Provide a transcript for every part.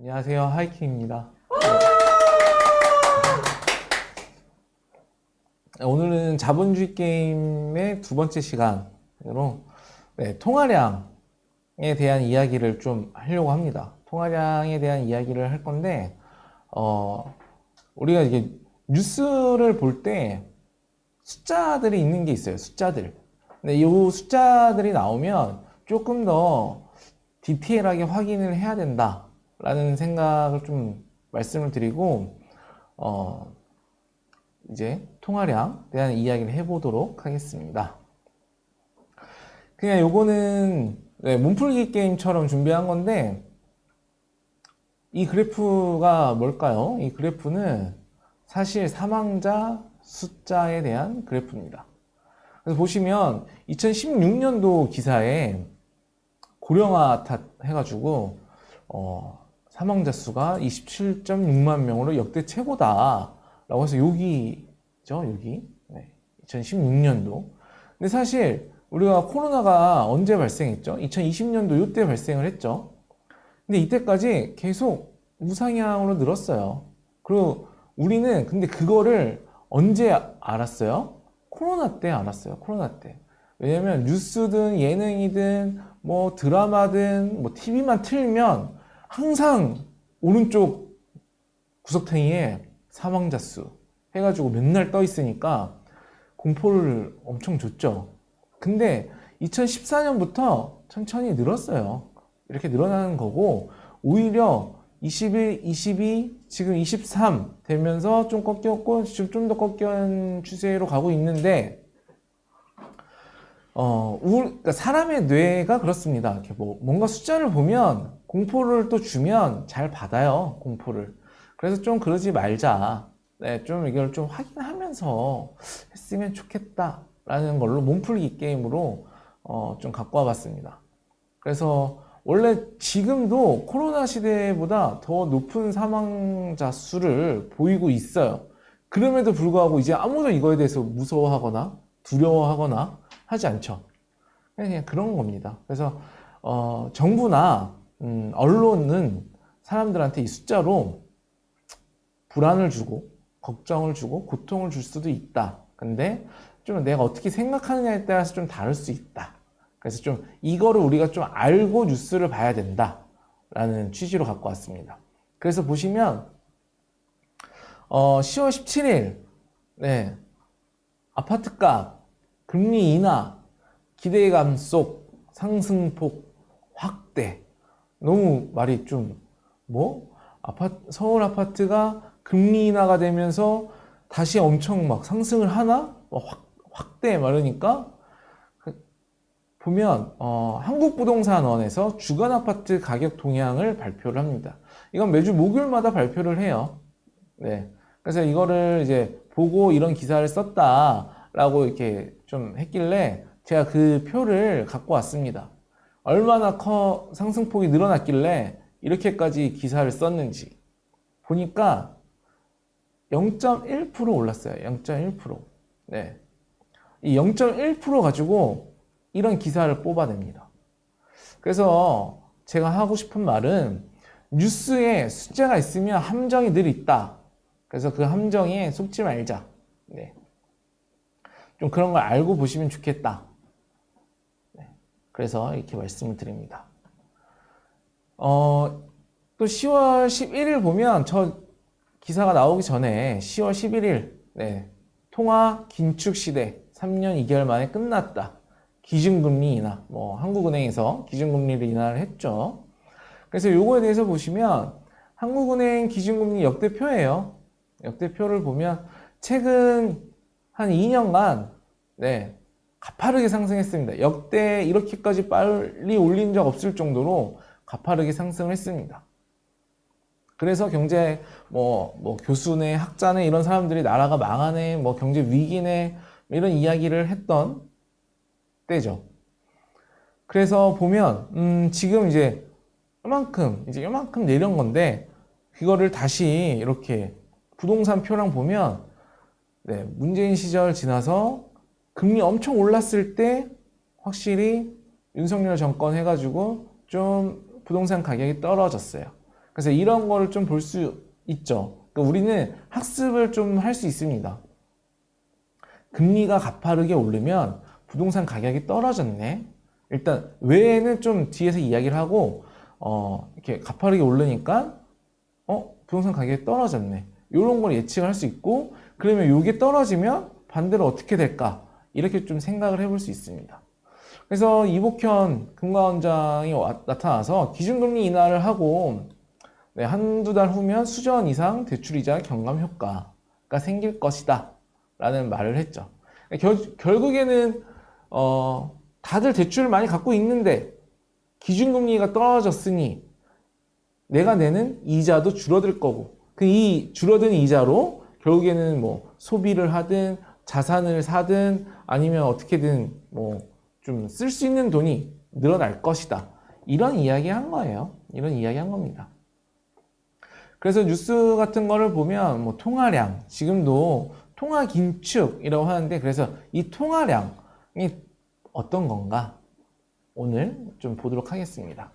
안녕하세요, 하이킹입니다. 오늘은 자본주의 게임의 두 번째 시간으로 통화량에 대한 이야기를 좀 하려고 합니다. 통화량에 대한 이야기를 할 건데, 우리가 이게 뉴스를 볼 때 숫자들이 있는 게 있어요. 숫자들. 근데 이 숫자들이 나오면 조금 더 디테일하게 확인을 해야 된다라는 생각을 좀 말씀을 드리고, 이제 통화량에 대한 이야기를 해보도록 하겠습니다. 그냥 요거는 몸풀기 게임처럼 준비한 건데, 이 그래프가 뭘까요? 이 그래프는 사실 사망자 숫자에 대한 그래프입니다. 그래서 보시면 2016년도 기사에 고령화 탓 해가지고 사망자 수가 27.6만 명으로 역대 최고다 라고 해서 여기죠, 여기. 2016년도. 근데 사실 우리가 코로나가 언제 발생했죠? 2020년도 이때 발생을 했죠. 근데 이때까지 계속 우상향으로 늘었어요. 그리고 우리는 근데 그거를 언제 알았어요? 코로나 때 알았어요. 코로나 때. 왜냐면 뉴스든 예능이든 뭐 드라마든 뭐 TV만 틀면 항상 오른쪽 구석탱이에 사망자 수 해가지고 맨날 떠 있으니까 공포를 엄청 줬죠. 근데 2014년부터 천천히 늘었어요. 이렇게 늘어나는 거고, 오히려 21, 22, 지금 23 되면서 좀 꺾였고, 지금 좀 더 꺾인 추세로 가고 있는데, 그러니까 사람의 뇌가 그렇습니다. 이렇게 뭔가 숫자를 보면 공포를 또 주면 잘 받아요, 공포를. 그래서 좀 그러지 말자. 좀 이걸 좀 확인하면서 했으면 좋겠다라는 걸로 몸풀기 게임으로 좀 갖고 와봤습니다. 그래서 원래 지금도 코로나 시대보다 더 높은 사망자 수를 보이고 있어요. 그럼에도 불구하고 이제 아무도 이거에 대해서 무서워하거나 두려워하거나 하지 않죠. 그냥 그런 겁니다. 그래서 정부나 언론은 사람들한테 이 숫자로 불안을 주고 걱정을 주고 고통을 줄 수도 있다. 근데 좀 내가 어떻게 생각하느냐에 따라서 좀 다를 수 있다. 그래서 좀 이거를 우리가 좀 알고 뉴스를 봐야 된다라는 취지로 갖고 왔습니다. 그래서 보시면 10월 17일 아파트값 금리 인하 기대감 속 상승폭 확대. 너무 말이 좀 서울 아파트가 금리 인하가 되면서 다시 엄청 막 상승을 하나? 확대 말하니까 보면 한국부동산원에서 주간 아파트 가격 동향을 발표를 합니다. 이건 매주 목요일마다 발표를 해요. 그래서 이거를 이제 보고 이런 기사를 썼다라고 이렇게 좀 했길래 제가 그 표를 갖고 왔습니다. 얼마나 상승폭이 늘어났길래 이렇게까지 기사를 썼는지 보니까 0.1% 올랐어요. 0.1%. 이 0.1% 가지고 이런 기사를 뽑아냅니다. 그래서 제가 하고 싶은 말은 뉴스에 숫자가 있으면 함정이 늘 있다. 그래서 그 함정에 속지 말자. 좀 그런 걸 알고 보시면 좋겠다. 그래서 이렇게 말씀을 드립니다. 또 10월 11일 보면 저 기사가 나오기 전에 10월 11일 통화 긴축 시대 3년 2개월 만에 끝났다. 기준금리 인하, 한국은행에서 기준금리를 인하를 했죠. 그래서 요거에 대해서 보시면 한국은행 기준금리 역대표예요. 역대표를 보면 최근 한 2년간 가파르게 상승했습니다. 역대 이렇게까지 빨리 올린 적 없을 정도로 가파르게 상승을 했습니다. 그래서 경제 교수네 학자네 이런 사람들이 나라가 망하네 경제 위기네 이런 이야기를 했던 때죠. 그래서 보면 지금 이제 요만큼 내린 건데 그거를 다시 이렇게 부동산 표랑 보면 문재인 시절 지나서 금리 엄청 올랐을 때 확실히 윤석열 정권 해가지고 좀 부동산 가격이 떨어졌어요. 그래서 이런 거를 좀 볼 수 있죠. 그러니까 우리는 학습을 좀 할 수 있습니다. 금리가 가파르게 오르면 부동산 가격이 떨어졌네. 일단 외에는 좀 뒤에서 이야기를 하고 이렇게 가파르게 오르니까 부동산 가격이 떨어졌네. 이런 걸 예측할 수 있고, 그러면 이게 떨어지면 반대로 어떻게 될까? 이렇게 좀 생각을 해볼 수 있습니다. 그래서 이복현 금감원장이 나타나서 기준금리 인하를 하고 한두 달 후면 수전 이상 대출이자 경감 효과가 생길 것이다 라는 말을 했죠. 결국에는 다들 대출을 많이 갖고 있는데 기준금리가 떨어졌으니 내가 내는 이자도 줄어들 거고, 이 줄어든 이자로 결국에는 뭐 소비를 하든 자산을 사든 아니면 어떻게든 뭐 좀 쓸 수 있는 돈이 늘어날 것이다. 이런 이야기 한 거예요. 이런 이야기 한 겁니다. 그래서 뉴스 같은 거를 보면 뭐 통화량, 지금도 통화 긴축이라고 하는데, 그래서 이 통화량이 어떤 건가 오늘 좀 보도록 하겠습니다.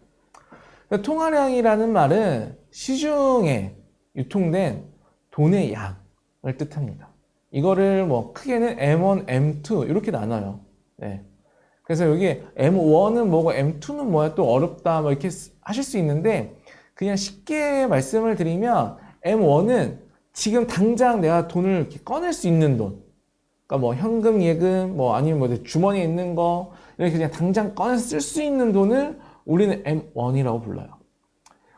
통화량이라는 말은 시중에 유통된 돈의 양을 뜻합니다. 이거를 뭐 크게는 M1, M2 이렇게 나눠요. 네. 그래서 여기 M1은 뭐고 M2는 뭐야, 또 어렵다 뭐 이렇게 하실 수 있는데, 그냥 쉽게 말씀을 드리면 M1은 지금 당장 내가 돈을 이렇게 꺼낼 수 있는 돈, 그러니까 뭐 현금, 예금, 뭐 아니면 뭐 주머니에 있는 거 이렇게 그냥 당장 꺼내서 쓸 수 있는 돈을 우리는 M1이라고 불러요.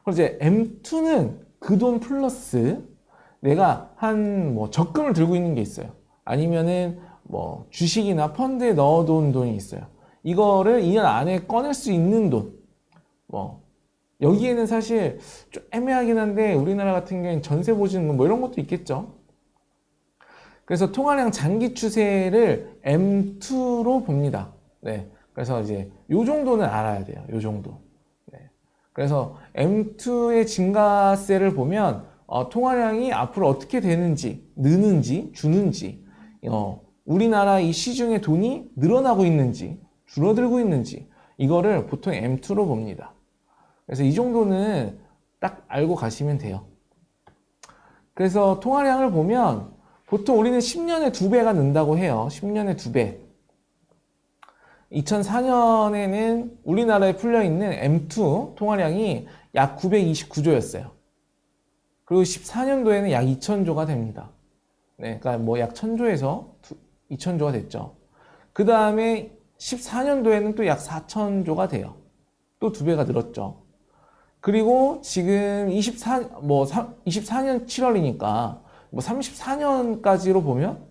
그리고 이제 M2는 그 돈 플러스 내가 한 뭐 적금을 들고 있는 게 있어요. 아니면은 뭐 주식이나 펀드에 넣어둔 돈이 있어요. 이거를 2년 안에 꺼낼 수 있는 돈. 뭐 여기에는 사실 좀 애매하긴 한데 우리나라 같은 경우에는 전세 보증금 뭐 이런 것도 있겠죠. 그래서 통화량 장기 추세를 M2로 봅니다. 네. 그래서 이제 요 정도는 알아야 돼요. 요 정도. 네. 그래서 M2의 증가세를 보면 통화량이 앞으로 어떻게 되는지, 느는지, 주는지, 우리나라 이 시중에 돈이 늘어나고 있는지, 줄어들고 있는지, 이거를 보통 M2로 봅니다. 그래서 이 정도는 딱 알고 가시면 돼요. 그래서 통화량을 보면 보통 우리는 10년에 2배가 는다고 해요. 10년에 2배. 2004년에는 우리나라에 풀려있는 M2 통화량이 약 929조였어요. 그리고 14년도에는 약 2000조가 됩니다. 네, 그러니까 뭐 약 1000조에서 2000조가 됐죠. 그 다음에 14년도에는 또 약 4000조가 돼요. 또 2배가 늘었죠. 그리고 지금 24년 7월이니까 뭐 34년까지로 보면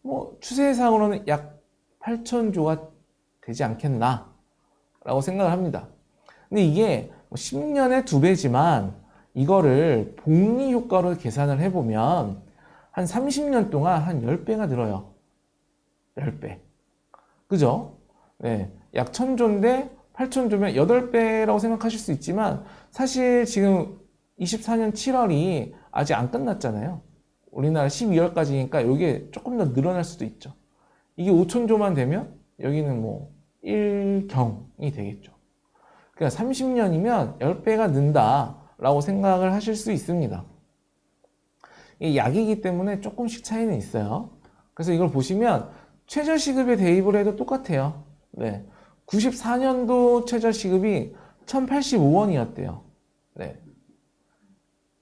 뭐 추세상으로는 약 8천조가 되지 않겠나 라고 생각을 합니다. 근데 이게 10년에 2배지만 이거를 복리 효과로 계산을 해보면 한 30년 동안 한 10배가 늘어요. 10배. 그죠? 네. 약 1000조인데 8천조면 8배라고 생각하실 수 있지만 사실 지금 24년 7월이 아직 안 끝났잖아요. 우리나라 12월까지니까 이게 조금 더 늘어날 수도 있죠. 이게 5천조만 되면 여기는 뭐 1경이 되겠죠. 그러니까 30년이면 10배가 는다라고 생각을 하실 수 있습니다. 이게 약이기 때문에 조금씩 차이는 있어요. 그래서 이걸 보시면 최저시급에 대입을 해도 똑같아요. 네. 94년도 최저시급이 1085원이었대요. 네.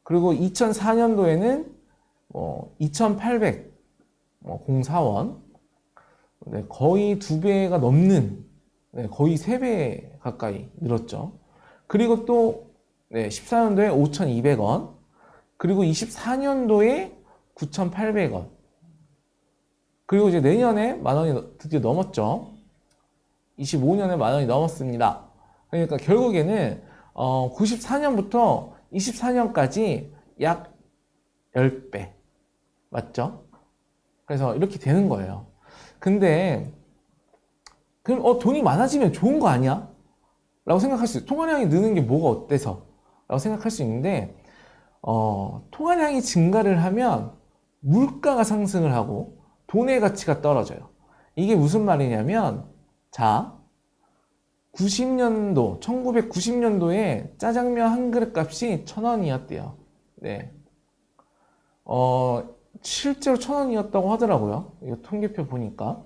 그리고 2004년도에는 2804원. 네, 거의 2배가 넘는, 네, 거의 3배 가까이 늘었죠. 그리고 또 14년도에 5200원. 그리고 24년도에 9800원. 그리고 이제 내년에 만원이 드디어 넘었죠. 25년에 만원이 넘었습니다. 그러니까 결국에는 94년부터 24년까지 약 10배. 맞죠? 그래서 이렇게 되는 거예요. 근데 그럼 돈이 많아지면 좋은 거 아니야? 라고 생각할 수 있어요. 통화량이 느는 게 뭐가 어때서? 라고 생각할 수 있는데 통화량이 증가를 하면 물가가 상승을 하고 돈의 가치가 떨어져요. 이게 무슨 말이냐면, 자, 90년도, 1990년도에 짜장면 한 그릇 값이 1,000원이었대요. 네. 실제로 1,000원이었다고 하더라고요. 이거 통계표 보니까.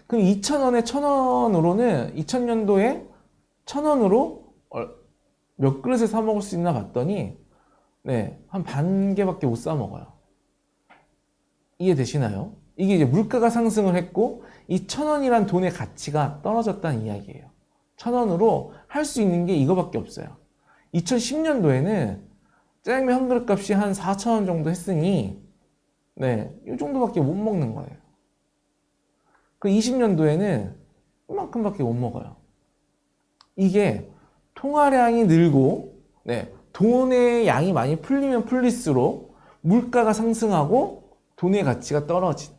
그럼 2,000원에 1,000원으로는 2000년도에 1,000원으로 몇 그릇을 사 먹을 수 있나 봤더니 네, 한 반 개밖에 못 사 먹어요. 이해되시나요? 이게 이제 물가가 상승을 했고 이 1,000원이란 돈의 가치가 떨어졌다는 이야기예요. 1,000원으로 할 수 있는 게 이거밖에 없어요. 2010년도에는 짜장면 한 그릇 값이 한 4,000원 정도 했으니 네, 이 정도밖에 못 먹는 거예요. 그 20년도에는 이만큼밖에 못 먹어요. 이게 통화량이 늘고 네, 돈의 양이 많이 풀리면 풀릴수록 물가가 상승하고 돈의 가치가 떨어진.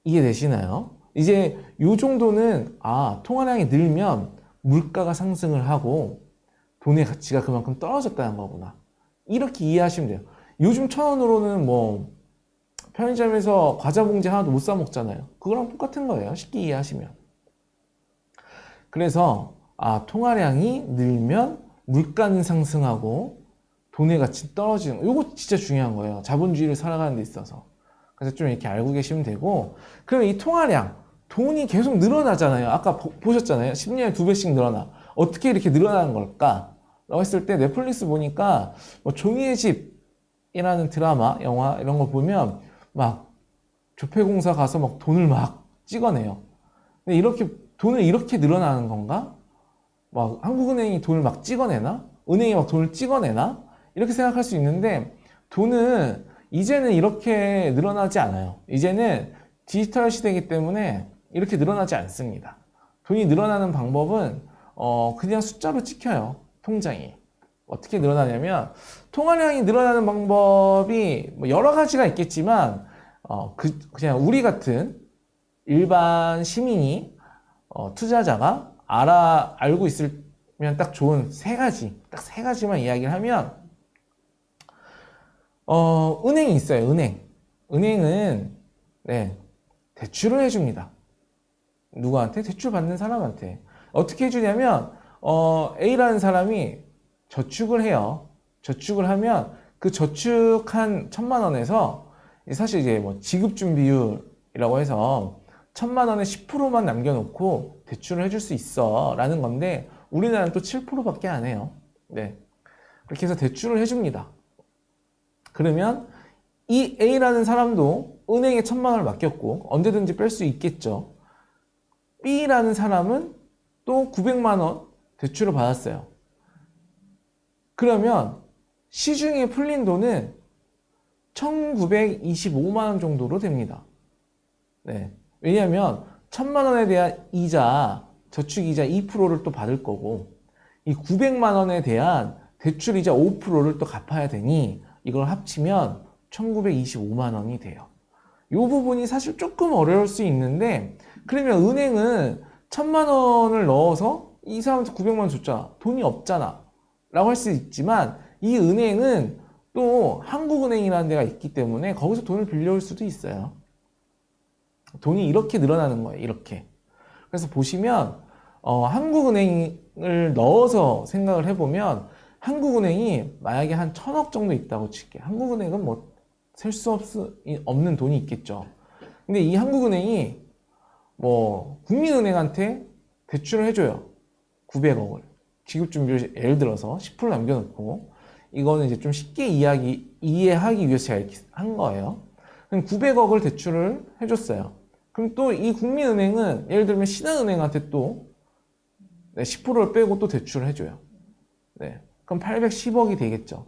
이해되시나요? 이제 이 정도는 통화량이 늘면 물가가 상승을 하고 돈의 가치가 그만큼 떨어졌다는 거구나. 이렇게 이해하시면 돼요. 요즘 1,000원으로는 뭐 편의점에서 과자 봉지 하나도 못 사 먹잖아요. 그거랑 똑같은 거예요. 쉽게 이해하시면. 그래서 통화량이 늘면 물가는 상승하고 돈의 가치 떨어지는 거. 이거 진짜 중요한 거예요. 자본주의를 살아가는 데 있어서. 그래서 좀 이렇게 알고 계시면 되고, 그럼 이 통화량, 돈이 계속 늘어나잖아요. 아까 보셨잖아요. 10년에 2배씩 늘어나. 어떻게 이렇게 늘어나는 걸까? 라고 했을 때 넷플릭스 보니까 뭐 종이의 집이라는 드라마, 영화 이런 거 보면 막 조폐공사 가서 막 돈을 막 찍어내요. 근데 이렇게 돈을 이렇게 늘어나는 건가? 막 한국은행이 돈을 막 찍어내나? 은행이 막 돈을 찍어내나? 이렇게 생각할 수 있는데 돈은 이제는 이렇게 늘어나지 않아요. 이제는 디지털 시대이기 때문에 이렇게 늘어나지 않습니다. 돈이 늘어나는 방법은 그냥 숫자로 찍혀요. 통장이. 어떻게 늘어나냐면 통화량이 늘어나는 방법이 뭐 여러 가지가 있겠지만 그냥 우리 같은 일반 시민이 투자자가 알고 있으면 딱 좋은 딱 세 가지만 이야기를 하면 은행이 있어요. 은행은 네, 대출을 해줍니다. 누구한테? 대출 받는 사람한테. 어떻게 해주냐면 A라는 사람이 저축을 해요. 저축을 하면 그 저축한 1,000만 원에서 사실 이제 뭐 지급준비율이라고 해서 1,000만 원에 10%만 남겨놓고 대출을 해줄 수 있어 라는 건데 우리나라는 또 7%밖에 안 해요. 네. 그렇게 해서 대출을 해줍니다. 그러면 이 A라는 사람도 은행에 1,000만 원을 맡겼고 언제든지 뺄 수 있겠죠. B라는 사람은 또 900만 원 대출을 받았어요. 그러면 시중에 풀린 돈은 1,925만 원 정도로 됩니다. 네. 왜냐하면 1,000만 원에 대한 이자, 저축이자 2%를 또 받을 거고 이 900만 원에 대한 대출이자 5%를 또 갚아야 되니 이걸 합치면 1,925만 원이 돼요. 이 부분이 사실 조금 어려울 수 있는데 그러면 은행은 1,000만 원을 넣어서 이 사람한테 900만 원 줬잖아. 돈이 없잖아. 라고 할 수 있지만 이 은행은 또 한국은행이라는 데가 있기 때문에 거기서 돈을 빌려올 수도 있어요. 돈이 이렇게 늘어나는 거예요. 이렇게. 그래서 보시면 한국은행을 넣어서 생각을 해보면 한국은행이 만약에 한 1,000억 정도 있다고 칠게요. 한국은행은 뭐 셀 수 없는 돈이 있겠죠. 근데 이 한국은행이 뭐 국민은행한테 대출을 해줘요. 900억을. 지급준비를 예를 들어서 10% 남겨놓고 이거는 이제 좀 쉽게 이해하기 위해서 제가 이렇게 한 거예요. 그럼 900억을 대출을 해줬어요. 그럼 또 이 국민은행은 예를 들면 신한은행한테 또 10%를 빼고 또 대출을 해줘요. 네. 그럼 810억이 되겠죠.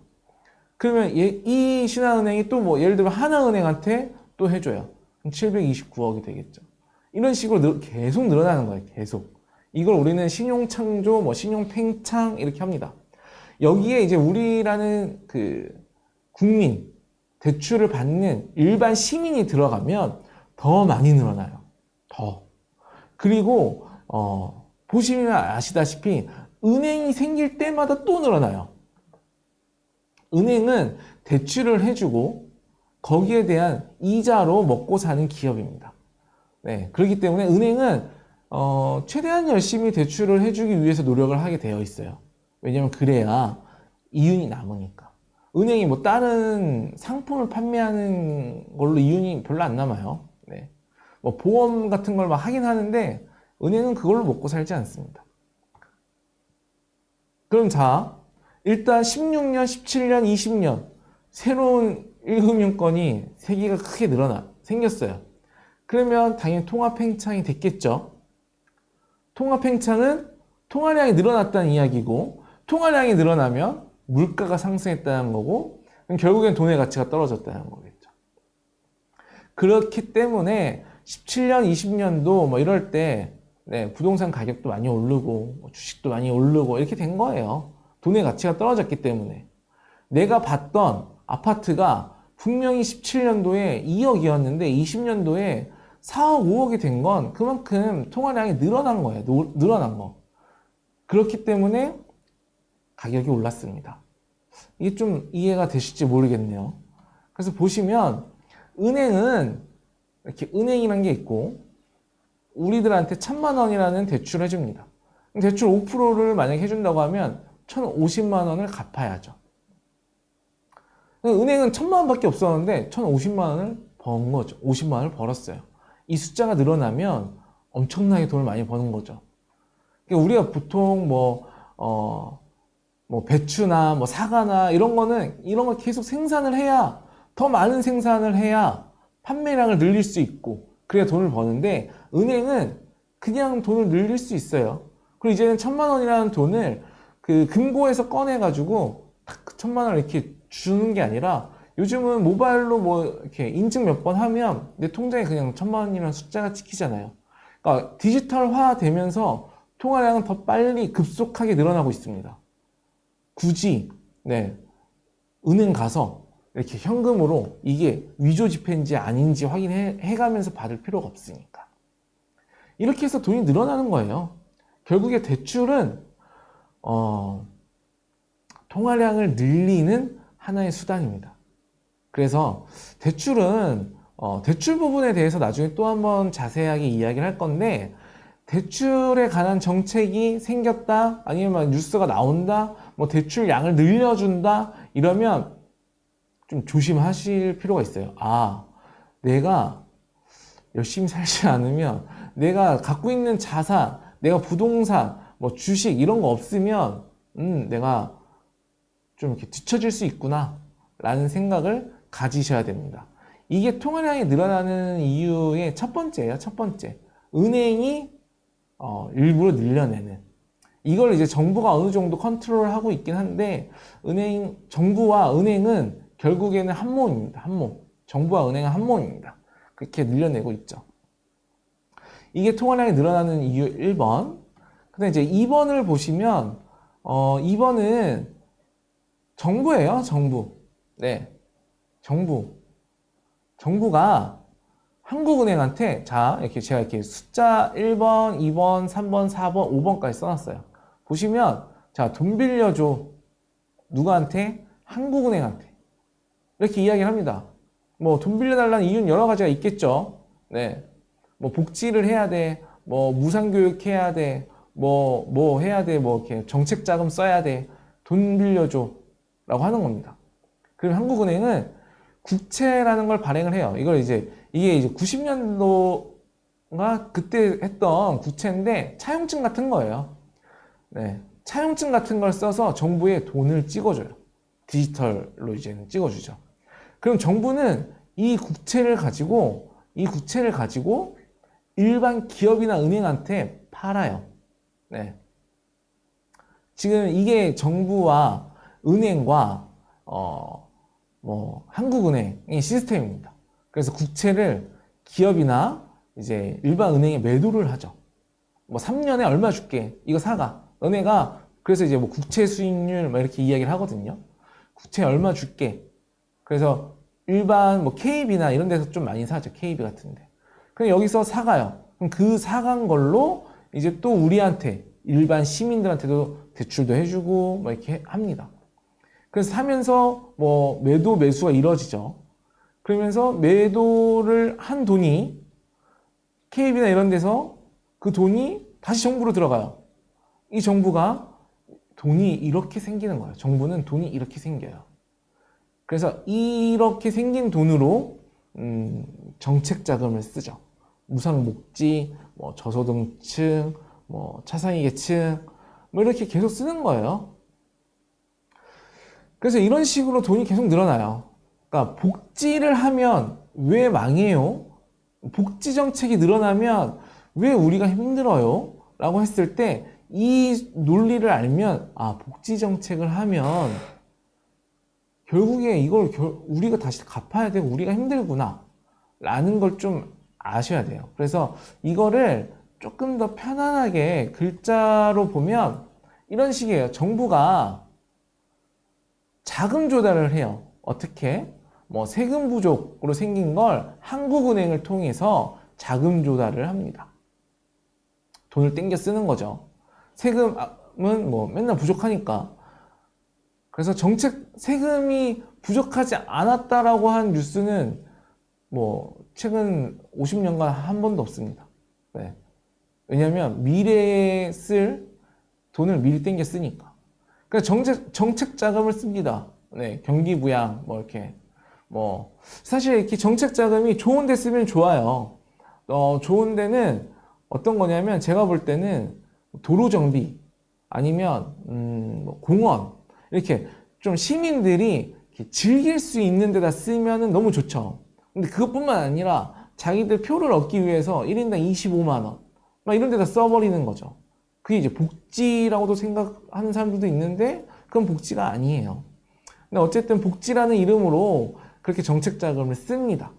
그러면 이 신한은행이 또 뭐 예를 들면 하나은행한테 또 해줘요. 그럼 729억이 되겠죠. 이런 식으로 계속 늘어나는 거예요. 계속. 이걸 우리는 신용창조, 뭐 신용팽창 이렇게 합니다. 여기에 이제 우리라는 그 국민, 대출을 받는 일반 시민이 들어가면 더 많이 늘어나요. 더. 그리고 보시면 아시다시피 은행이 생길 때마다 또 늘어나요. 은행은 대출을 해주고 거기에 대한 이자로 먹고 사는 기업입니다. 네, 그렇기 때문에 은행은 최대한 열심히 대출을 해주기 위해서 노력을 하게 되어 있어요. 왜냐면 그래야 이윤이 남으니까. 은행이 뭐 다른 상품을 판매하는 걸로 이윤이 별로 안 남아요. 네. 뭐 보험 같은 걸 막 하긴 하는데 은행은 그걸로 먹고 살지 않습니다. 그럼 자, 일단 16년, 17년, 20년 새로운 1금융권이 세기가 크게 생겼어요. 그러면 당연히 통합팽창이 됐겠죠. 통합팽창은 통화량이 늘어났다는 이야기고, 통화량이 늘어나면 물가가 상승했다는 거고, 그럼 결국엔 돈의 가치가 떨어졌다는 거겠죠. 그렇기 때문에 17년, 20년도 뭐 이럴 때 네, 부동산 가격도 많이 오르고 뭐 주식도 많이 오르고 이렇게 된 거예요. 돈의 가치가 떨어졌기 때문에. 내가 봤던 아파트가 분명히 17년도에 2억이었는데 20년도에 4억, 5억이 된 건 그만큼 통화량이 늘어난 거예요. 늘어난 거. 그렇기 때문에 가격이 올랐습니다. 이게 좀 이해가 되실지 모르겠네요. 그래서 보시면 은행은 이렇게 은행이라는 게 있고 우리들한테 1,000만 원이라는 대출을 해줍니다. 대출 5%를 만약에 해준다고 하면 1,050만 원을 갚아야죠. 은행은 1,000만 원밖에 없었는데 1,050만 원을 번 거죠. 50만 원을 벌었어요. 이 숫자가 늘어나면 엄청나게 돈을 많이 버는 거죠. 그러니까 우리가 보통 뭐 배추나 뭐 사과나 이런 걸 계속 생산을 해야, 더 많은 생산을 해야 판매량을 늘릴 수 있고, 그래야 돈을 버는데, 은행은 그냥 돈을 늘릴 수 있어요. 그리고 이제는 1,000만 원이라는 돈을 그 금고에서 꺼내가지고 딱 1,000만 원을 이렇게 주는 게 아니라, 요즘은 모바일로 뭐 이렇게 인증 몇 번 하면 내 통장에 그냥 1,000만 원이라는 숫자가 찍히잖아요. 그러니까 디지털화 되면서 통화량은 더 빨리 급속하게 늘어나고 있습니다. 굳이 은행 가서 이렇게 현금으로 이게 위조 지폐인지 아닌지 확인해 가면서 받을 필요가 없으니까. 이렇게 해서 돈이 늘어나는 거예요. 결국에 대출은 통화량을 늘리는 하나의 수단입니다. 그래서 대출은 대출 부분에 대해서 나중에 또 한번 자세하게 이야기를 할 건데, 대출에 관한 정책이 생겼다, 아니면 막 뉴스가 나온다, 뭐 대출 양을 늘려준다, 이러면 좀 조심하실 필요가 있어요. 내가 열심히 살지 않으면, 내가 갖고 있는 자산, 내가 부동산, 뭐 주식 이런 거 없으면, 내가 좀 이렇게 뒤처질 수 있구나, 라는 생각을 가지셔야 됩니다. 이게 통화량이 늘어나는 이유의 첫 번째예요. 첫 번째. 은행이 일부러 늘려내는. 이걸 이제 정부가 어느 정도 컨트롤하고 있긴 한데, 정부와 은행은 결국에는 한 몸입니다. 한 몸. 정부와 은행은 한 몸입니다. 그렇게 늘려내고 있죠. 이게 통화량이 늘어나는 이유 1번. 근데 이제 2번을 보시면, 2번은 정부예요, 정부. 네. 정부가 한국은행한테, 이렇게 제가 이렇게 숫자 1번, 2번, 3번, 4번, 5번까지 써놨어요. 보시면, 돈 빌려줘. 누구한테? 한국은행한테. 이렇게 이야기를 합니다. 뭐, 돈 빌려달라는 이유는 여러 가지가 있겠죠. 네. 뭐, 복지를 해야 돼. 뭐, 무상교육 해야 돼. 뭐 해야 돼. 뭐, 이렇게 정책자금 써야 돼. 돈 빌려줘. 라고 하는 겁니다. 그리고 한국은행은 국채라는 걸 발행을 해요. 이게 이제 90년도가 그때 했던 국채인데 차용증 같은 거예요. 네. 차용증 같은 걸 써서 정부에 돈을 찍어줘요. 디지털로 이제는 찍어주죠. 그럼 정부는 이 국채를 가지고 일반 기업이나 은행한테 팔아요. 네. 지금 이게 정부와 은행과 한국은행의 시스템입니다. 그래서 국채를 기업이나 이제 일반 은행에 매도를 하죠. 3년에 얼마 줄게. 이거 사가. 너네가, 그래서 이제 국채 수익률 이렇게 이야기를 하거든요. 국채 얼마 줄게. 그래서 일반 KB나 이런 데서 좀 많이 사죠. KB 같은데. 그럼 여기서 사가요. 그럼 그 사간 걸로 이제 또 우리한테, 일반 시민들한테도 대출도 해주고 이렇게 합니다. 그래서 사면서 매도 매수가 이루어지죠. 그러면서 매도를 한 돈이 KB나 이런 데서 그 돈이 다시 정부로 들어가요. 이 정부가 돈이 이렇게 생기는 거예요. 정부는 돈이 이렇게 생겨요. 그래서 이렇게 생긴 돈으로 정책 자금을 쓰죠. 무상복지, 뭐 저소득층, 뭐 차상위 계층, 뭐 이렇게 계속 쓰는 거예요. 그래서 이런 식으로 돈이 계속 늘어나요. 그러니까 복지를 하면 왜 망해요? 복지 정책이 늘어나면 왜 우리가 힘들어요? 라고 했을 때 이 논리를 알면 아, 복지 정책을 하면 결국에 이걸 우리가 다시 갚아야 되고 우리가 힘들구나 라는 걸 좀 아셔야 돼요. 그래서 이거를 조금 더 편안하게 글자로 보면 이런 식이에요. 정부가 자금 조달을 해요. 어떻게? 뭐 세금 부족으로 생긴 걸 한국은행을 통해서 자금 조달을 합니다. 돈을 땡겨 쓰는 거죠. 세금은 뭐 맨날 부족하니까. 그래서 세금이 부족하지 않았다라고 한 뉴스는 뭐 최근 50년간 한 번도 없습니다. 네. 왜냐하면 미래에 쓸 돈을 미리 땡겨 쓰니까. 그래서 정책 자금을 씁니다. 네, 경기 부양 뭐 이렇게 뭐 사실 이렇게 정책 자금이 좋은 데 쓰면 좋아요. 좋은 데는 어떤 거냐면 제가 볼 때는 도로 정비 아니면 뭐 공원 이렇게 좀 시민들이 이렇게 즐길 수 있는 데다 쓰면은 너무 좋죠. 근데 그것뿐만 아니라 자기들 표를 얻기 위해서 1인당 25만 원 막 이런 데다 써버리는 거죠. 그게 이제 복지라고도 생각하는 사람들도 있는데 그건 복지가 아니에요. 근데 어쨌든 복지라는 이름으로 그렇게 정책 자금을 씁니다.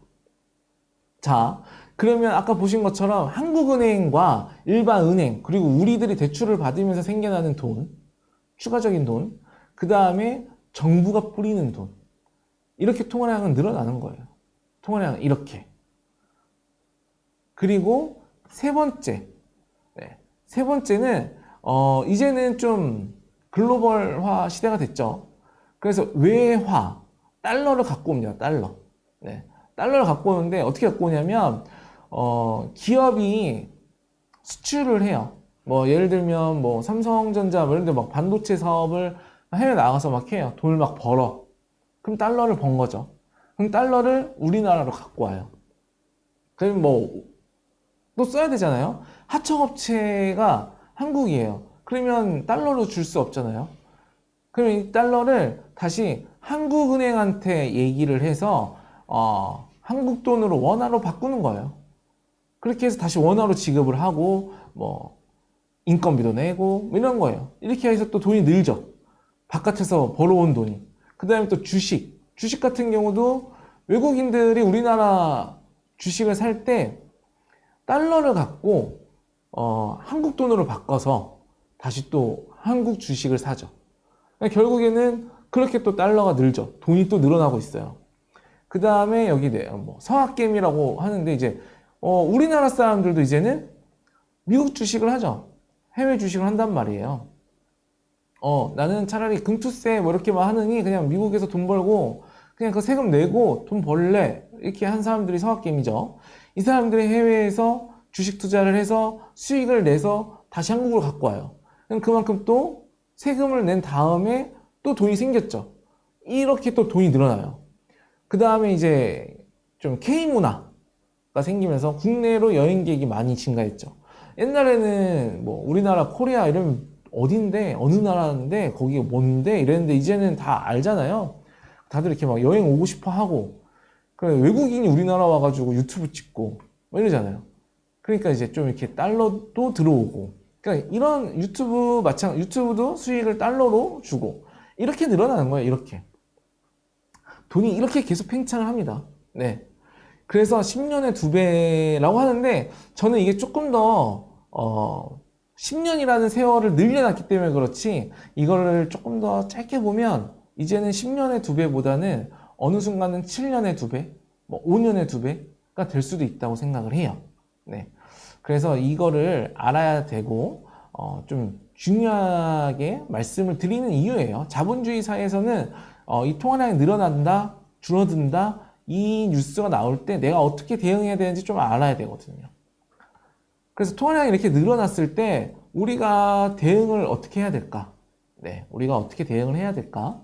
자, 그러면 아까 보신 것처럼 한국은행과 일반 은행 그리고 우리들이 대출을 받으면서 생겨나는 돈, 추가적인 돈, 그 다음에 정부가 뿌리는 돈, 이렇게 통화량은 늘어나는 거예요. 통화량은 이렇게. 그리고 세 번째, 세 번째는 이제는 좀 글로벌화 시대가 됐죠. 그래서 외화, 달러를 갖고 옵니다. 달러. 네. 달러를 갖고 오는데 어떻게 갖고 오냐면 기업이 수출을 해요. 뭐 예를 들면 뭐 삼성전자 뭐 이런 데 막 반도체 사업을 해외 나가서 막 해요. 돈을 막 벌어. 그럼 달러를 번 거죠. 그럼 달러를 우리나라로 갖고 와요. 그럼 뭐 또 써야 되잖아요. 하청업체가 한국이에요. 그러면 달러로 줄 수 없잖아요. 그럼 이 달러를 다시 한국은행한테 얘기를 해서 한국 돈으로 원화로 바꾸는 거예요. 그렇게 해서 다시 원화로 지급을 하고 뭐 인건비도 내고 뭐 이런 거예요. 이렇게 해서 또 돈이 늘죠. 바깥에서 벌어온 돈이. 그 다음에 또 주식 같은 경우도 외국인들이 우리나라 주식을 살 때 달러를 갖고 한국 돈으로 바꿔서 다시 또 한국 주식을 사죠. 결국에는 그렇게 또 달러가 늘죠. 돈이 또 늘어나고 있어요. 그 다음에 여기 뭐 서학개미라고 하는데 이제 우리나라 사람들도 이제는 미국 주식을 하죠. 해외 주식을 한단 말이에요. 나는 차라리 금투세 뭐 이렇게만 하느니 그냥 미국에서 돈 벌고 그냥 그 세금 내고 돈 벌래 이렇게 한 사람들이 서학개미죠. 이 사람들이 해외에서 주식 투자를 해서 수익을 내서 다시 한국으로 갖고 와요. 그럼 그만큼 또 세금을 낸 다음에 또 돈이 생겼죠. 이렇게 또 돈이 늘어나요. 그 다음에 이제 좀 K문화가 생기면서 국내로 여행객이 많이 증가했죠. 옛날에는 뭐 우리나라 코리아 이러면 어딘데 어느 나라인데 거기가 뭔데 이랬는데 이제는 다 알잖아요. 다들 이렇게 막 여행 오고 싶어 하고 외국인이 우리나라 와가지고 유튜브 찍고 뭐 이러잖아요. 그러니까 이제 좀 이렇게 달러도 들어오고 그러니까 이런 유튜브도 수익을 달러로 주고 이렇게 늘어나는 거예요. 이렇게 돈이 이렇게 계속 팽창을 합니다. 네. 그래서 10년에 2배라고 하는데 저는 이게 조금 더 10년이라는 세월을 늘려놨기 때문에 그렇지 이거를 조금 더 짧게 보면 이제는 10년에 2배보다는 어느 순간은 7년에 2배, 뭐 5년에 2배가 될 수도 있다고 생각을 해요. 네. 그래서 이거를 알아야 되고 좀 중요하게 말씀을 드리는 이유예요. 자본주의 사회에서는 이 통화량이 늘어난다, 줄어든다 이 뉴스가 나올 때 내가 어떻게 대응해야 되는지 좀 알아야 되거든요. 그래서 통화량이 이렇게 늘어났을 때 우리가 대응을 어떻게 해야 될까? 네, 우리가 어떻게 대응을 해야 될까?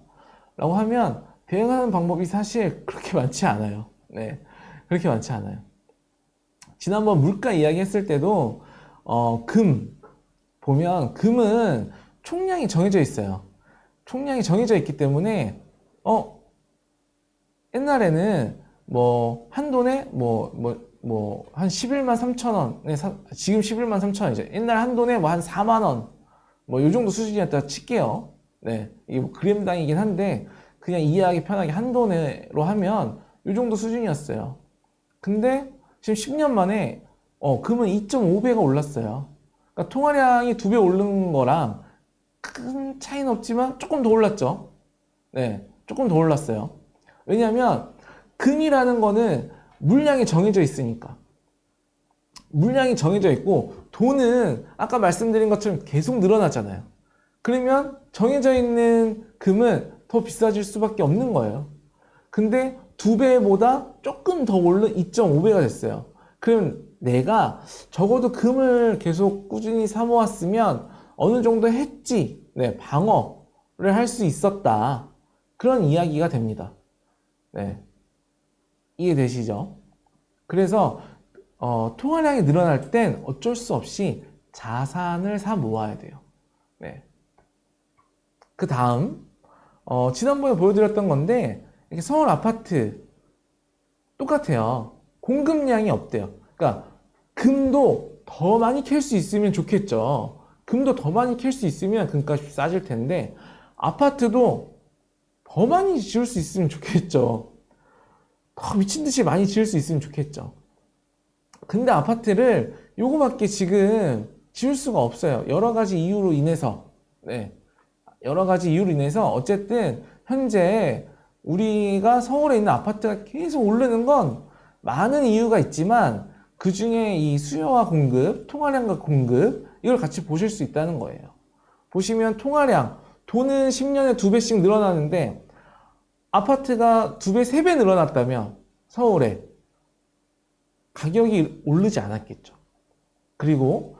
라고 하면 대응하는 방법이 사실 그렇게 많지 않아요. 네, 그렇게 많지 않아요. 지난번 물가 이야기 했을 때도 금 보면 금은 총량이 정해져 있어요. 총량이 정해져 있기 때문에 옛날에는 뭐 한돈에 한 11만 3천 원에 지금 11만 3천 원이죠. 옛날 한돈에 뭐 한 4만 원 뭐 요 정도 수준이었다 칠게요. 네, 이게 뭐 그램당이긴 한데 그냥 이해하기 편하게 한돈으로 하면 요 정도 수준이었어요. 근데 지금 10년 만에 금은 2.5배가 올랐어요. 그러니까 통화량이 2배 오른 거랑 큰 차이는 없지만 조금 더 올랐죠. 네, 조금 더 올랐어요. 왜냐하면 금이라는 거는 물량이 정해져 있으니까. 물량이 정해져 있고 돈은 아까 말씀드린 것처럼 계속 늘어나잖아요. 그러면 정해져 있는 금은 더 비싸질 수밖에 없는 거예요. 근데 2배보다 조금 더 오른 2.5배가 됐어요. 그럼 내가 적어도 금을 계속 꾸준히 사모았으면 어느 정도 했지, 네, 방어를 할 수 있었다. 그런 이야기가 됩니다. 네, 이해되시죠? 그래서 통화량이 늘어날 땐 어쩔 수 없이 자산을 사 모아야 돼요. 네. 그 다음 지난번에 보여드렸던 건데 이렇게 서울 아파트 똑같아요. 공급량이 없대요. 그러니까 금도 더 많이 캘 수 있으면 좋겠죠. 금도 더 많이 캘 수 있으면 금값이 싸질 텐데 아파트도 더 많이 지을 수 있으면 좋겠죠. 더 미친 듯이 많이 지을 수 있으면 좋겠죠. 근데 아파트를 요거밖에 지금 지을 수가 없어요. 여러 가지 이유로 인해서. 네. 여러 가지 이유로 인해서 어쨌든 현재 우리가 서울에 있는 아파트가 계속 오르는 건 많은 이유가 있지만 그 중에 이 수요와 공급, 통화량과 공급 이걸 같이 보실 수 있다는 거예요. 보시면 통화량, 돈은 10년에 2배씩 늘어나는데 아파트가 2배, 3배 늘어났다면 서울에 가격이 오르지 않았겠죠. 그리고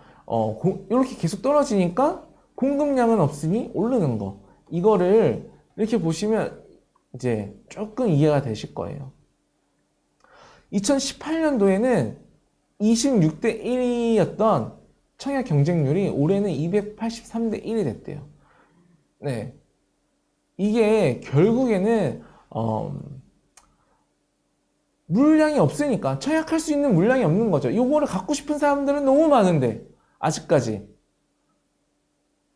이렇게 계속 떨어지니까 공급량은 없으니 오르는 거. 이거를 이렇게 보시면 이제 조금 이해가 되실 거예요. 2018년도에는 26대 1이었던 청약 경쟁률이 올해는 283대 1이 됐대요. 네. 이게 결국에는 물량이 없으니까 청약할 수 있는 물량이 없는 거죠. 이거를 갖고 싶은 사람들은 너무 많은데 아직까지.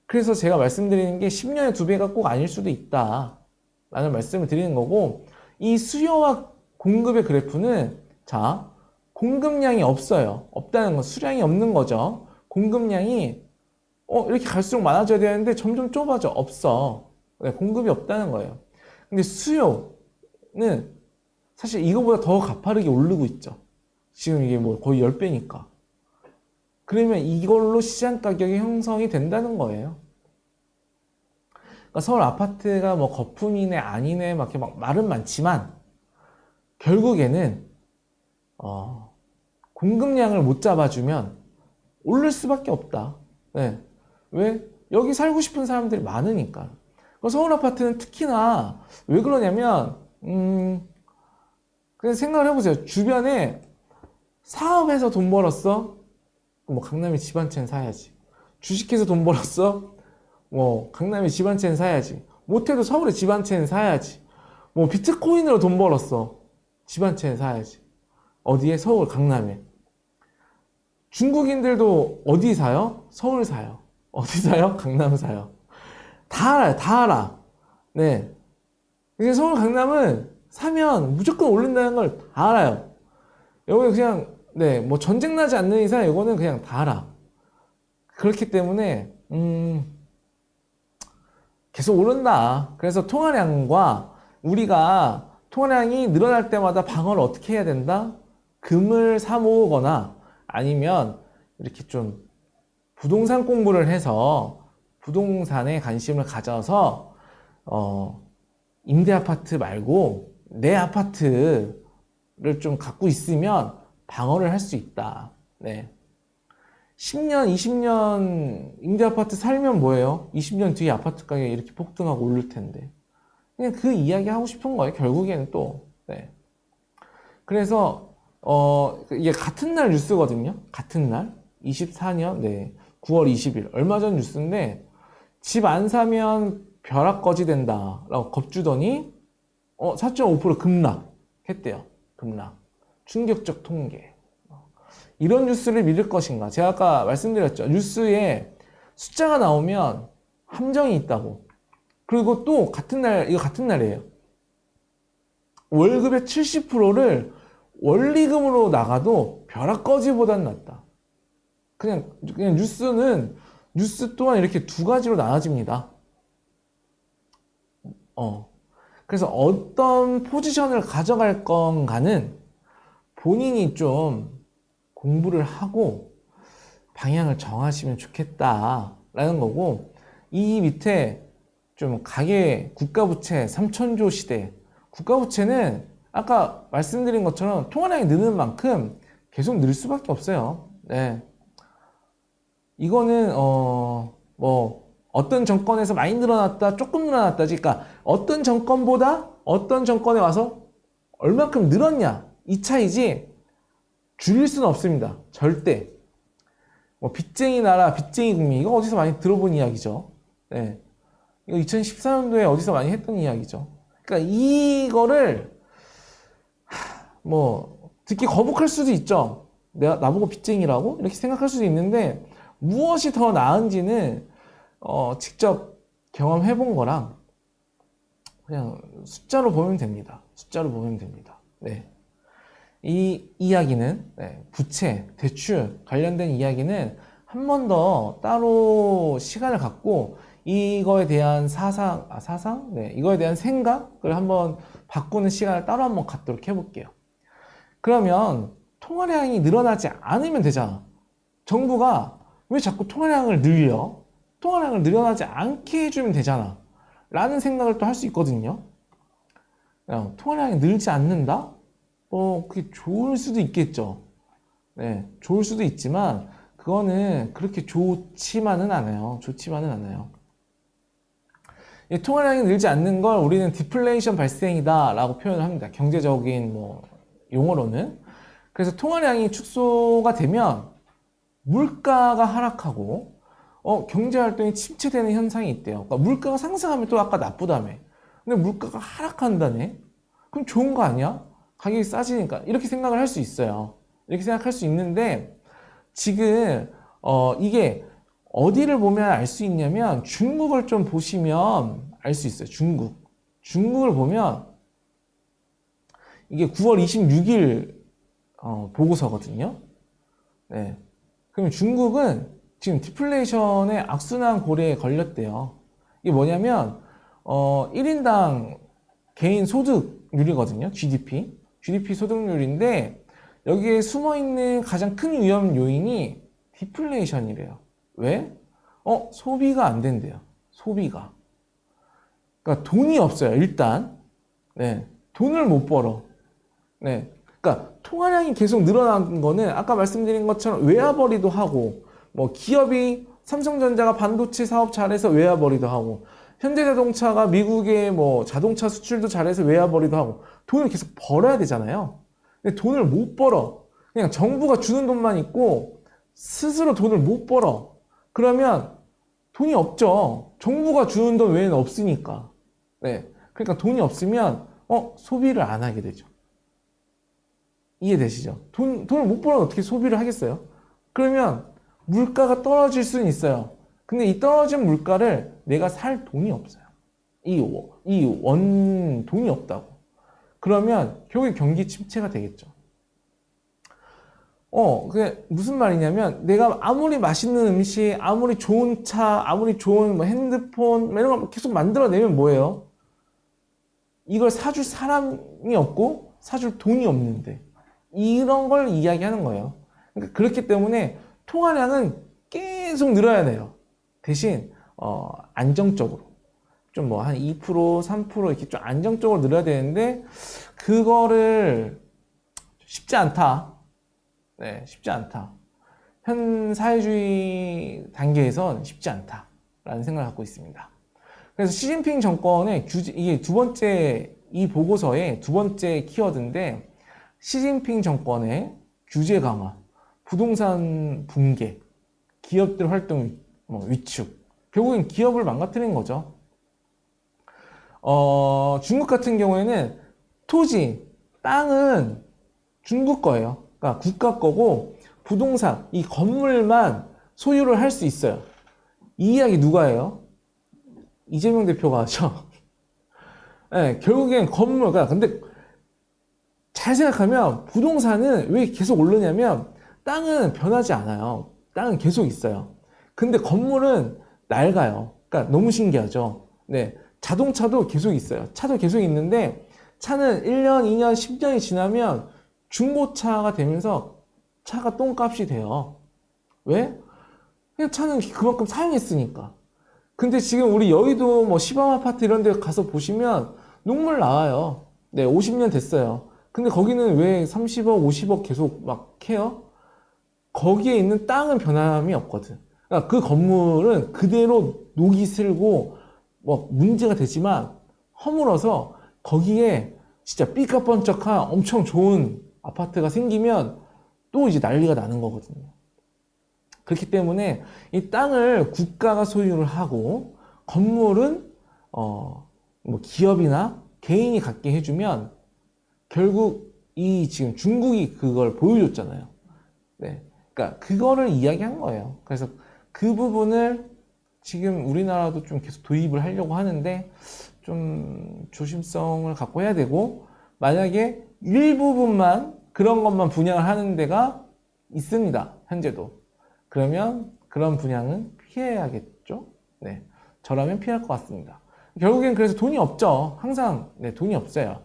그래서 제가 말씀드리는 게 10년에 2배가 꼭 아닐 수도 있다 라는 말씀을 드리는 거고, 이 수요와 공급의 그래프는 자, 공급량이 없어요. 없다는 건 수량이 없는 거죠. 공급량이 이렇게 갈수록 많아져야 되는데 점점 좁아져. 없어. 네, 공급이 없다는 거예요. 근데 수요는 사실 이거보다 더 가파르게 오르고 있죠. 지금 이게 뭐 거의 10배니까. 그러면 이걸로 시장 가격이 형성이 된다는 거예요. 그러니까 서울 아파트가 뭐 거품이네 아니네 막 이렇게 막 말은 많지만 결국에는 공급량을 못 잡아주면 오를 수밖에 없다. 네. 왜? 여기 살고 싶은 사람들이 많으니까. 서울 아파트는 특히나 왜 그러냐면 그냥 생각을 해보세요. 주변에 사업해서 돈 벌었어? 뭐 강남에 집 한 채는 사야지. 주식해서 돈 벌었어? 뭐 강남에 집 한 채는 사야지. 못해도 서울에 집 한 채는 사야지. 뭐 비트코인으로 돈 벌었어. 집 한 채는 사야지. 어디에? 서울 강남에. 중국인들도 어디 사요? 서울 사요. 어디 사요? 강남 사요. 다 알아요. 다 알아. 네. 이제 서울 강남은 사면 무조건 오른다는 걸 다 알아요. 여기 그냥 네, 뭐 전쟁 나지 않는 이상 이거는 그냥 다 알아. 그렇기 때문에 계속 오른다. 그래서 통화량과 우리가 통화량이 늘어날 때마다 방어를 어떻게 해야 된다? 금을 사 모으거나 아니면 이렇게 좀 부동산 공부를 해서 부동산에 관심을 가져서 임대 아파트 말고 내 아파트를 좀 갖고 있으면 방어를 할 수 있다. 네. 10년, 20년 임대아파트 살면 뭐예요? 20년 뒤에 아파트 가격이 이렇게 폭등하고 오를 텐데. 그냥 그 이야기 하고 싶은 거예요. 결국에는 또. 네. 그래서 이게 같은 날 뉴스거든요. 같은 날 24년 9월 20일 얼마 전 뉴스인데 집 안 사면 벼락거지 된다라고 겁주더니 4.5% 급락했대요. 급락. 충격적 통계. 이런 뉴스를 믿을 것인가? 제가 아까 말씀드렸죠. 뉴스에 숫자가 나오면 함정이 있다고. 그리고 또 같은 날, 이거 같은 날이에요. 월급의 70%를 원리금으로 나가도 벼락거지보단 낫다. 그냥 뉴스 또한 이렇게 두 가지로 나눠집니다. 그래서 어떤 포지션을 가져갈 건가는 본인이 좀 공부를 하고 방향을 정하시면 좋겠다라는 거고, 이 밑에 좀 가계 국가부채 3천조 시대, 국가부채는 아까 말씀드린 것처럼 통화량이 느는 만큼 계속 늘 수밖에 없어요. 네. 이거는 어떤 정권에서 많이 늘어났다, 조금 늘어났다. 그러니까 어떤 정권보다 어떤 정권에 와서 얼마큼 늘었냐 이 차이지 줄일 수는 없습니다. 절대. 빚쟁이 나라, 빚쟁이 국민, 이거 어디서 많이 들어본 이야기죠. 네. 이거 2014년도에 어디서 많이 했던 이야기죠. 그러니까 이거를 듣기 거북할 수도 있죠. 나보고 빚쟁이라고 이렇게 생각할 수도 있는데, 무엇이 더 나은지는 직접 경험해 본 거랑 그냥 숫자로 보면 됩니다. 숫자로 보면 됩니다. 네. 이 이야기는 부채, 대출 관련된 이야기는 한 번 더 따로 시간을 갖고 이거에 대한 이거에 대한 생각을 한번 바꾸는 시간을 따로 한번 갖도록 해볼게요. 그러면 통화량이 늘어나지 않으면 되잖아. 정부가 왜 자꾸 통화량을 늘려? 통화량을 늘어나지 않게 해주면 되잖아. 라는 생각을 또 할 수 있거든요. 통화량이 늘지 않는다? 그게 좋을 수도 있겠죠. 네, 좋을 수도 있지만, 그거는 그렇게 좋지만은 않아요. 좋지만은 않아요. 이 통화량이 늘지 않는 걸 우리는 디플레이션 발생이다 라고 표현을 합니다. 경제적인 용어로는. 그래서 통화량이 축소가 되면 물가가 하락하고 경제활동이 침체되는 현상이 있대요. 그러니까 물가가 상승하면 또 아까 나쁘다며. 근데 물가가 하락한다네? 그럼 좋은 거 아니야? 가격이 싸지니까. 이렇게 생각을 할 수 있어요. 이렇게 생각할 수 있는데, 지금 이게 어디를 보면 알 수 있냐면 중국을 좀 보시면 알 수 있어요. 중국을 보면 이게 9월 26일 보고서거든요. 네. 그러면 중국은 지금 디플레이션의 악순환 고리에 걸렸대요. 이게 뭐냐면 1인당 개인 소득률이거든요. GDP 소득률인데, 여기에 숨어있는 가장 큰 위험 요인이 디플레이션이래요. 왜? 소비가 안 된대요. 소비가. 그러니까 돈이 없어요. 일단. 네. 돈을 못 벌어. 네. 그러니까 통화량이 계속 늘어난 거는 아까 말씀드린 것처럼 외화벌이도 하고, 기업이 삼성전자가 반도체 사업 잘해서 외화벌이도 하고, 현대자동차가 미국에 자동차 수출도 잘해서 외화벌이도 하고, 돈을 계속 벌어야 되잖아요. 근데 돈을 못 벌어. 그냥 정부가 주는 돈만 있고 스스로 돈을 못 벌어. 그러면 돈이 없죠. 정부가 주는 돈 외에는 없으니까. 네. 그러니까 돈이 없으면 소비를 안 하게 되죠. 이해되시죠? 돈을 못 벌어서 어떻게 소비를 하겠어요? 그러면 물가가 떨어질 수는 있어요. 근데 이 떨어진 물가를 내가 살 돈이 없어요. 돈이 없다고. 그러면 결국에 경기 침체가 되겠죠. 그게 무슨 말이냐면, 내가 아무리 맛있는 음식, 아무리 좋은 차, 아무리 좋은 핸드폰, 이런 걸 계속 만들어내면 뭐예요? 이걸 사줄 사람이 없고, 사줄 돈이 없는데. 이런 걸 이야기하는 거예요. 그러니까 그렇기 때문에 통화량은 계속 늘어야 돼요. 대신, 안정적으로. 좀 한 2%, 3% 이렇게 좀 안정적으로 늘어야 되는데, 그거를 쉽지 않다. 네, 쉽지 않다. 현 사회주의 단계에선 쉽지 않다라는 생각을 갖고 있습니다. 그래서 시진핑 정권의 규제, 이게 두 번째, 이 보고서의 두 번째 키워드인데, 시진핑 정권의 규제 강화, 부동산 붕괴, 기업들 활동 위축, 결국엔 기업을 망가뜨리는 거죠. 중국 같은 경우에는 토지, 땅은 중국 거예요. 그러니까 국가 거고, 부동산, 이 건물만 소유를 할 수 있어요. 이 이야기 누가 해요? 이재명 대표가 하죠. 네, 결국엔 건물가, 근데 잘 생각하면 부동산은 왜 계속 오르냐면 땅은 변하지 않아요. 땅은 계속 있어요. 근데 건물은 낡아요. 그러니까 너무 신기하죠. 네, 자동차도 계속 있어요. 차도 계속 있는데 차는 1년, 2년, 10년이 지나면 중고차가 되면서 차가 똥값이 돼요. 왜? 그냥 차는 그만큼 사용했으니까. 근데 지금 우리 여의도 뭐 시범 아파트 이런 데 가서 보시면 녹물 나와요. 네, 50년 됐어요. 근데 거기는 왜 30억, 50억 계속 막 해요? 거기에 있는 땅은 변함이 없거든. 그러니까 그 건물은 그대로 녹이 슬고 뭐 문제가 되지만 허물어서 거기에 진짜 삐까뻔쩍한 엄청 좋은 아파트가 생기면 또 이제 난리가 나는 거거든요. 그렇기 때문에 이 땅을 국가가 소유를 하고 건물은 뭐 기업이나 개인이 갖게 해주면 결국 이 지금 중국이 그걸 보여줬잖아요. 네, 그러니까 그거를 이야기한 거예요. 그래서 그 부분을 지금 우리나라도 좀 계속 도입을 하려고 하는데 좀 조심성을 갖고 해야 되고, 만약에 일부분만 그런 것만 분양을 하는 데가 있습니다. 현재도. 그러면 그런 분양은 피해야겠죠. 네, 저라면 피할 것 같습니다. 결국엔 그래서 돈이 없죠. 항상 네, 돈이 없어요.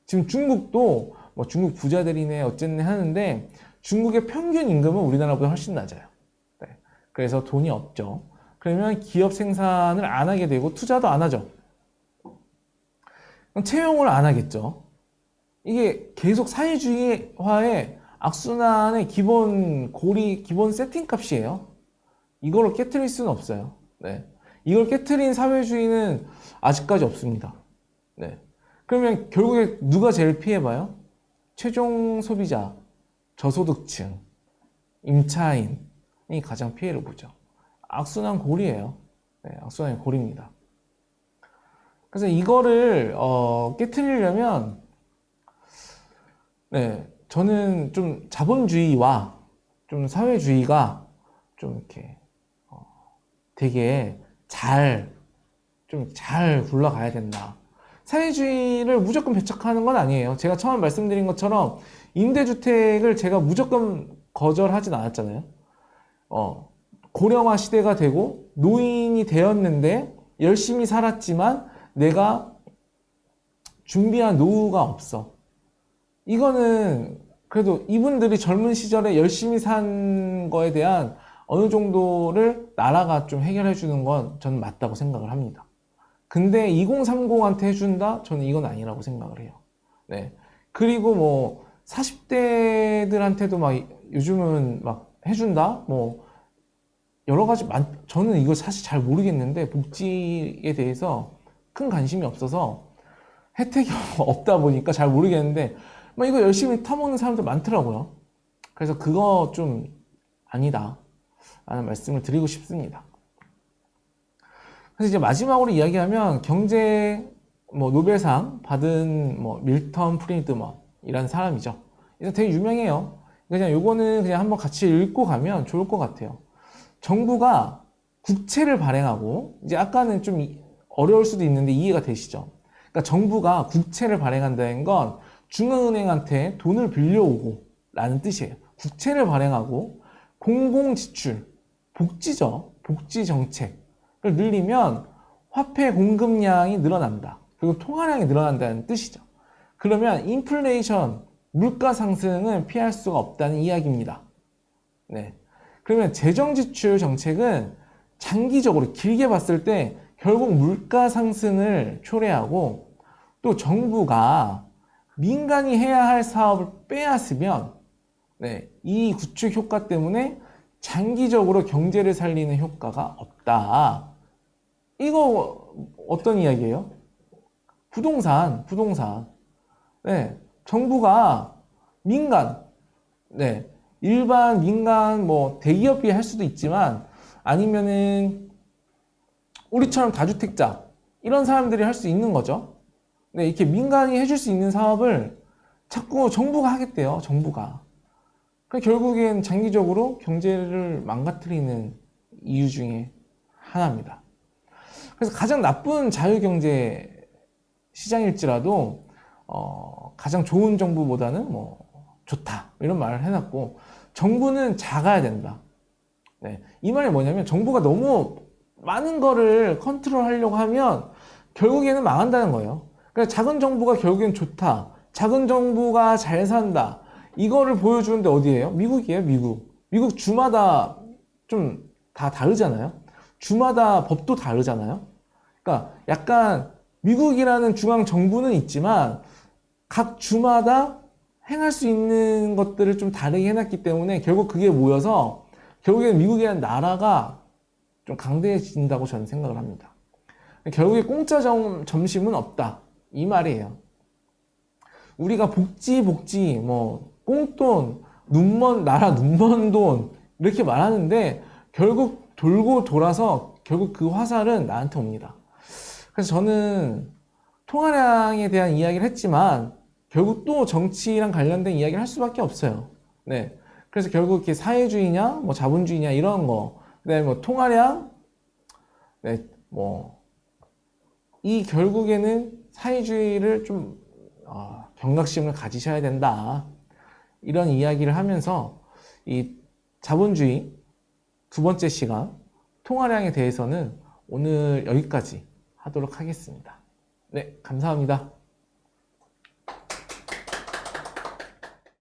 지금 중국도 뭐 중국 부자들이네 어쨌네 하는데 중국의 평균 임금은 우리나라보다 훨씬 낮아요. 네, 그래서 돈이 없죠. 그러면 기업 생산을 안 하게 되고 투자도 안 하죠. 그럼 채용을 안 하겠죠. 이게 계속 사회주의화의 악순환의 기본 고리, 기본 세팅 값이에요. 이걸로 깨트릴 수는 없어요. 네. 이걸 깨트린 사회주의는 아직까지 없습니다. 네. 그러면 결국에 누가 제일 피해봐요? 최종 소비자, 저소득층, 임차인이 가장 피해를 보죠. 악순환 고리예요. 네, 악순환의 고리입니다. 그래서 이거를 깨트리려면 네, 저는 좀 자본주의와 좀 사회주의가 좀 이렇게 되게 좀 잘 굴러가야 된다. 사회주의를 무조건 배척하는 건 아니에요. 제가 처음 말씀드린 것처럼 임대주택을 제가 무조건 거절하진 않았잖아요. 고령화 시대가 되고 노인이 되었는데 열심히 살았지만 내가 준비한 노후가 없어. 이거는 그래도 이분들이 젊은 시절에 열심히 산 거에 대한 어느 정도를 나라가 좀 해결해 주는 건 저는 맞다고 생각을 합니다. 근데 2030한테 해준다? 저는 이건 아니라고 생각을 해요. 네. 그리고 뭐 40대들한테도 막 요즘은 막 해준다? 뭐 여러 가지 저는 이거 사실 잘 모르겠는데 복지에 대해서 큰 관심이 없어서 혜택이 없다 보니까 잘 모르겠는데 막 이거 열심히 타먹는 사람들 많더라고요. 그래서 그거 좀 아니다 라는 말씀을 드리고 싶습니다. 그래서 이제 마지막으로 이야기하면 경제 뭐 노벨상 받은 뭐 밀턴 프리드먼이라는 사람이죠. 일단 되게 유명해요. 그냥 요거는 그냥 한번 같이 읽고 가면 좋을 것 같아요. 정부가 국채를 발행하고, 이제 아까는 좀 어려울 수도 있는데 이해가 되시죠? 그러니까 정부가 국채를 발행한다는 건 중앙은행한테 돈을 빌려오고 라는 뜻이에요. 국채를 발행하고 공공지출, 복지죠. 복지 정책을 늘리면 화폐 공급량이 늘어난다. 그리고 통화량이 늘어난다는 뜻이죠. 그러면 인플레이션, 물가 상승은 피할 수가 없다는 이야기입니다. 네. 그러면 재정지출 정책은 장기적으로 길게 봤을 때 결국 물가 상승을 초래하고, 또 정부가 민간이 해야 할 사업을 빼앗으면 네, 이 구축 효과 때문에 장기적으로 경제를 살리는 효과가 없다. 이거 어떤 이야기예요? 부동산. 네, 정부가 민간, 네, 일반 민간 뭐 대기업이 할 수도 있지만 아니면은 우리처럼 다주택자 이런 사람들이 할 수 있는 거죠. 네, 이렇게 민간이 해줄 수 있는 사업을 자꾸 정부가 하겠대요. 정부가. 결국엔 장기적으로 경제를 망가뜨리는 이유 중에 하나입니다. 그래서 가장 나쁜 자유경제 시장일지라도 가장 좋은 정부보다는 뭐 좋다 이런 말을 해놨고, 정부는 작아야 된다. 네, 이 말이 뭐냐면 정부가 너무 많은 거를 컨트롤하려고 하면 결국에는 망한다는 거예요. 그러니까 작은 정부가 결국엔 좋다, 작은 정부가 잘 산다, 이거를 보여주는데 어디예요? 미국이에요. 미국 주마다 좀 다 다르잖아요. 주마다 법도 다르잖아요. 그러니까 약간 미국이라는 중앙 정부는 있지만 각 주마다 행할 수 있는 것들을 좀 다르게 해놨기 때문에 결국 그게 모여서 결국에는 미국이라는 나라가 좀 강대해진다고 저는 생각을 합니다. 결국에 공짜 점심은 없다, 이 말이에요. 우리가 복지 뭐 꽁돈, 나라 눈먼 돈 이렇게 말하는데 결국 돌고 돌아서 결국 그 화살은 나한테 옵니다. 그래서 저는 통화량에 대한 이야기를 했지만 결국 또 정치랑 관련된 이야기를 할 수밖에 없어요. 네. 그래서 결국 이렇게 사회주의냐, 뭐 자본주의냐 이런 거, 그다음에 뭐 통화량, 네, 뭐 이 결국에는 사회주의를 좀 경각심을 가지셔야 된다. 이런 이야기를 하면서 이 자본주의 두 번째 시간 통화량에 대해서는 오늘 여기까지 하도록 하겠습니다. 네, 감사합니다.